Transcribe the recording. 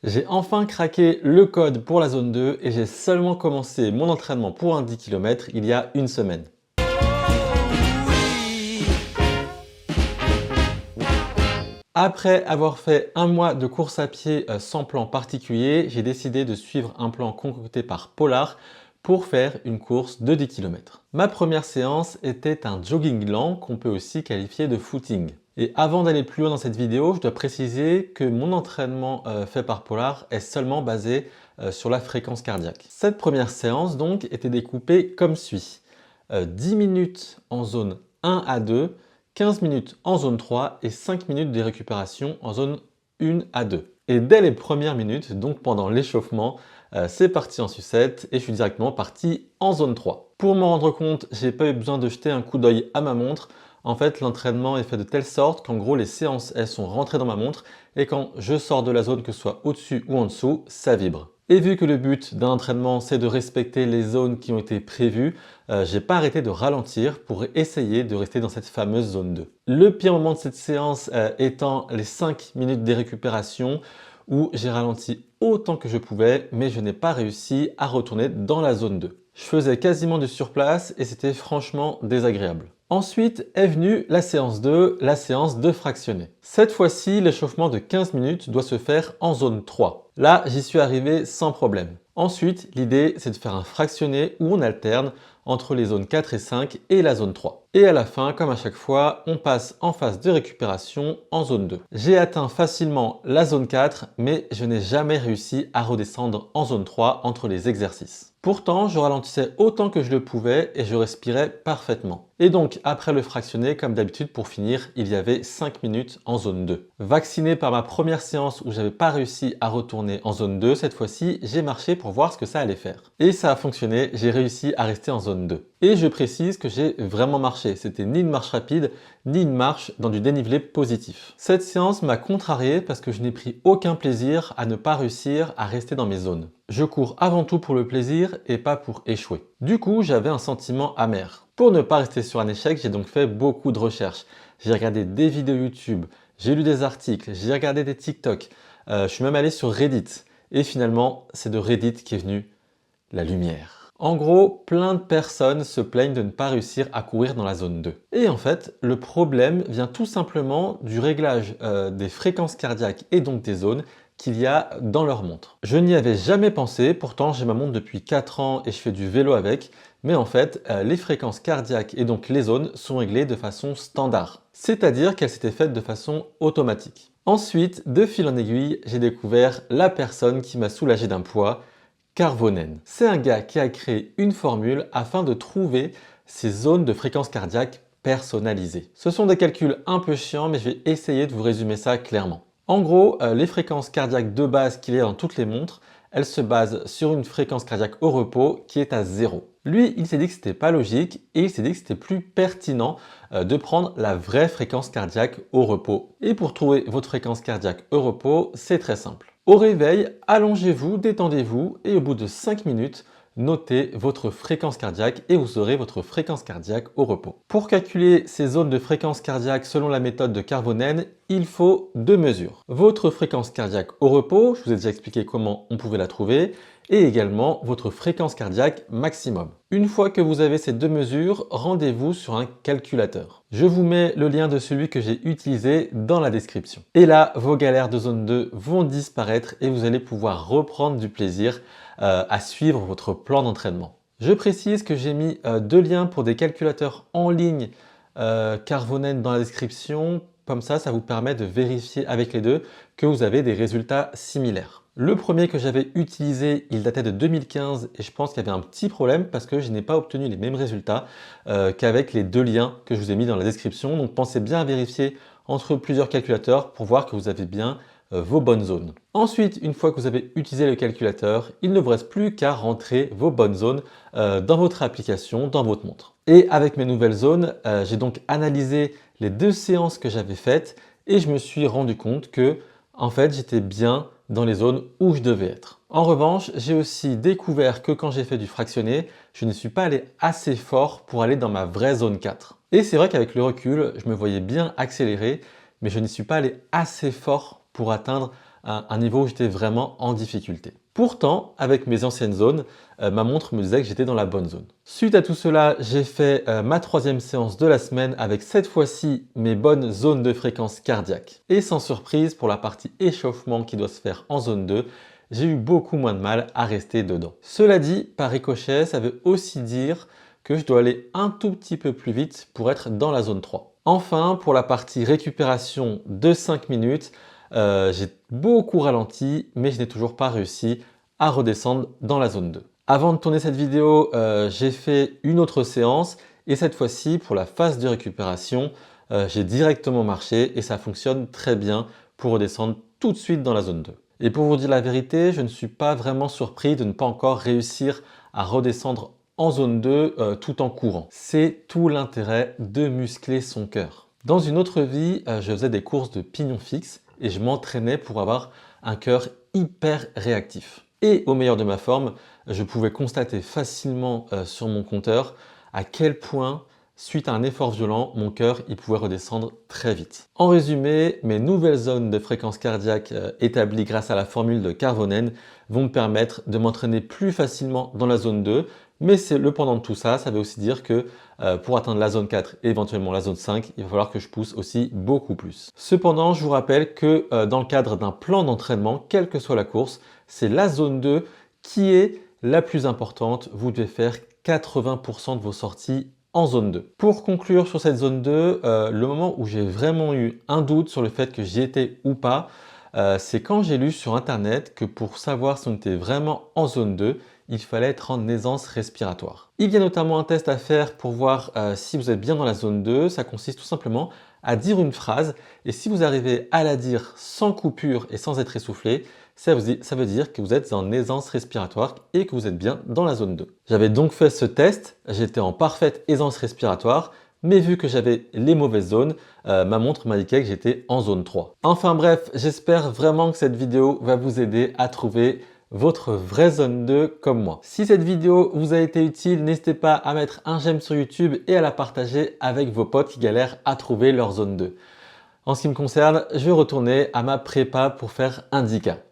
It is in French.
J'ai enfin craqué le code pour la zone 2 et j'ai seulement commencé mon entraînement pour un 10 km il y a une semaine. Après avoir fait un mois de course à pied sans plan particulier, j'ai décidé de suivre un plan concocté par Polar pour faire une course de 10 km. Ma première séance était un jogging lent qu'on peut aussi qualifier de footing. Et avant d'aller plus loin dans cette vidéo, je dois préciser que mon entraînement fait par Polar est seulement basé sur la fréquence cardiaque. Cette première séance donc était découpée comme suit. 10 minutes en zone 1 à 2, 15 minutes en zone 3 et 5 minutes de récupération en zone 1 à 2. Et dès les premières minutes, donc pendant l'échauffement, c'est parti en sucette et je suis directement parti en zone 3. Pour m'en rendre compte, j'ai pas eu besoin de jeter un coup d'œil à ma montre. En fait, l'entraînement est fait de telle sorte qu'en gros, les séances, elles sont rentrées dans ma montre et quand je sors de la zone, que ce soit au-dessus ou en dessous, ça vibre. Et vu que le but d'un entraînement, c'est de respecter les zones qui ont été prévues, j'ai pas arrêté de ralentir pour essayer de rester dans cette fameuse zone 2. Le pire moment de cette séance étant les 5 minutes de récupération où j'ai ralenti autant que je pouvais, mais je n'ai pas réussi à retourner dans la zone 2. Je faisais quasiment du surplace et c'était franchement désagréable. Ensuite est venue la séance 2, la séance de fractionné. Cette fois-ci, l'échauffement de 15 minutes doit se faire en zone 3. Là, j'y suis arrivé sans problème. Ensuite, l'idée, c'est de faire un fractionné où on alterne entre les zones 4 et 5 et la zone 3. Et à la fin, comme à chaque fois, on passe en phase de récupération en zone 2. J'ai atteint facilement la zone 4, mais je n'ai jamais réussi à redescendre en zone 3 entre les exercices. Pourtant, je ralentissais autant que je le pouvais et je respirais parfaitement. Et donc, après le fractionné, comme d'habitude, pour finir, il y avait 5 minutes en zone 2. Vacciné par ma première séance où j'avais pas réussi à retourner en zone 2, cette fois-ci, j'ai marché pour voir ce que ça allait faire. Et ça a fonctionné, j'ai réussi à rester en zone 2. Et je précise que j'ai vraiment marché. C'était ni une marche rapide, ni une marche dans du dénivelé positif. Cette séance m'a contrarié parce que je n'ai pris aucun plaisir à ne pas réussir à rester dans mes zones. Je cours avant tout pour le plaisir et pas pour échouer. Du coup, j'avais un sentiment amer. Pour ne pas rester sur un échec, j'ai donc fait beaucoup de recherches. J'ai regardé des vidéos YouTube, j'ai lu des articles, j'ai regardé des TikTok, je suis même allé sur Reddit. Et finalement, c'est de Reddit qu'est venue la lumière. En gros, plein de personnes se plaignent de ne pas réussir à courir dans la zone 2. Et en fait, le problème vient tout simplement du réglage des fréquences cardiaques et donc des zones qu'il y a dans leur montre. Je n'y avais jamais pensé, pourtant j'ai ma montre depuis 4 ans et je fais du vélo avec, mais en fait, les fréquences cardiaques et donc les zones sont réglées de façon standard, c'est-à-dire qu'elles s'étaient faites de façon automatique. Ensuite, de fil en aiguille, j'ai découvert la personne qui m'a soulagé d'un poids, Karvonen. C'est un gars qui a créé une formule afin de trouver ces zones de fréquence cardiaque personnalisées. Ce sont des calculs un peu chiants, mais je vais essayer de vous résumer ça clairement. En gros, les fréquences cardiaques de base qu'il y a dans toutes les montres, elles se basent sur une fréquence cardiaque au repos qui est à 0. Lui, il s'est dit que c'était pas logique et il s'est dit que c'était plus pertinent de prendre la vraie fréquence cardiaque au repos. Et pour trouver votre fréquence cardiaque au repos, c'est très simple. Au réveil, allongez-vous, détendez-vous et au bout de 5 minutes, notez votre fréquence cardiaque et vous aurez votre fréquence cardiaque au repos. Pour calculer ces zones de fréquence cardiaque selon la méthode de Karvonen, il faut 2 mesures. Votre fréquence cardiaque au repos, je vous ai déjà expliqué comment on pouvait la trouver, et également votre fréquence cardiaque maximum. Une fois que vous avez ces 2 mesures, rendez-vous sur un calculateur. Je vous mets le lien de celui que j'ai utilisé dans la description. Et là, vos galères de zone 2 vont disparaître et vous allez pouvoir reprendre du plaisir à suivre votre plan d'entraînement. Je précise que j'ai mis 2 liens pour des calculateurs en ligne Karvonen dans la description. Comme ça vous permet de vérifier avec les deux que vous avez des résultats similaires. Le premier que j'avais utilisé, il datait de 2015 et je pense qu'il y avait un petit problème parce que je n'ai pas obtenu les mêmes résultats qu'avec les 2 liens que je vous ai mis dans la description. Donc pensez bien à vérifier entre plusieurs calculateurs pour voir que vous avez bien vos bonnes zones. Ensuite, une fois que vous avez utilisé le calculateur, il ne vous reste plus qu'à rentrer vos bonnes zones dans votre application, dans votre montre. Et avec mes nouvelles zones, j'ai donc analysé les 2 séances que j'avais faites et je me suis rendu compte que en fait j'étais bien dans les zones où je devais être. En revanche, j'ai aussi découvert que quand j'ai fait du fractionné, je ne suis pas allé assez fort pour aller dans ma vraie zone 4. Et c'est vrai qu'avec le recul, je me voyais bien accélérer, mais je n'y suis pas allé assez fort pour atteindre un niveau où j'étais vraiment en difficulté. Pourtant, avec mes anciennes zones, ma montre me disait que j'étais dans la bonne zone. Suite à tout cela, j'ai fait ma 3e séance de la semaine avec cette fois-ci mes bonnes zones de fréquence cardiaque. Et sans surprise, pour la partie échauffement qui doit se faire en zone 2, j'ai eu beaucoup moins de mal à rester dedans. Cela dit, par ricochet, ça veut aussi dire que je dois aller un tout petit peu plus vite pour être dans la zone 3. Enfin, pour la partie récupération de 5 minutes, j'ai beaucoup ralenti, mais je n'ai toujours pas réussi à redescendre dans la zone 2. Avant de tourner cette vidéo, j'ai fait une autre séance et cette fois-ci, pour la phase de récupération, j'ai directement marché et ça fonctionne très bien pour redescendre tout de suite dans la zone 2. Et pour vous dire la vérité, je ne suis pas vraiment surpris de ne pas encore réussir à redescendre en zone 2 tout en courant. C'est tout l'intérêt de muscler son cœur. Dans une autre vie, je faisais des courses de pignon fixe et je m'entraînais pour avoir un cœur hyper réactif. Et au meilleur de ma forme, je pouvais constater facilement sur mon compteur à quel point, suite à un effort violent, mon cœur pouvait redescendre très vite. En résumé, mes nouvelles zones de fréquence cardiaque établies grâce à la formule de Karvonen vont me permettre de m'entraîner plus facilement dans la zone 2. Mais c'est le pendant de tout ça, ça veut aussi dire que pour atteindre la zone 4 et éventuellement la zone 5, il va falloir que je pousse aussi beaucoup plus. Cependant, je vous rappelle que dans le cadre d'un plan d'entraînement, quelle que soit la course, c'est la zone 2 qui est la plus importante. Vous devez faire 80% de vos sorties en zone 2. Pour conclure sur cette zone 2, le moment où j'ai vraiment eu un doute sur le fait que j'y étais ou pas, c'est quand j'ai lu sur internet que pour savoir si on était vraiment en zone 2, il fallait être en aisance respiratoire. Il y a notamment un test à faire pour voir si vous êtes bien dans la zone 2. Ça consiste tout simplement à dire une phrase et si vous arrivez à la dire sans coupure et sans être essoufflé, ça veut dire que vous êtes en aisance respiratoire et que vous êtes bien dans la zone 2. J'avais donc fait ce test, j'étais en parfaite aisance respiratoire, mais vu que j'avais les mauvaises zones, ma montre m'indiquait que j'étais en zone 3. Enfin bref, j'espère vraiment que cette vidéo va vous aider à trouver votre vraie zone 2 comme moi. Si cette vidéo vous a été utile, n'hésitez pas à mettre un j'aime sur YouTube et à la partager avec vos potes qui galèrent à trouver leur zone 2. En ce qui me concerne, je vais retourner à ma prépa pour faire un 10K.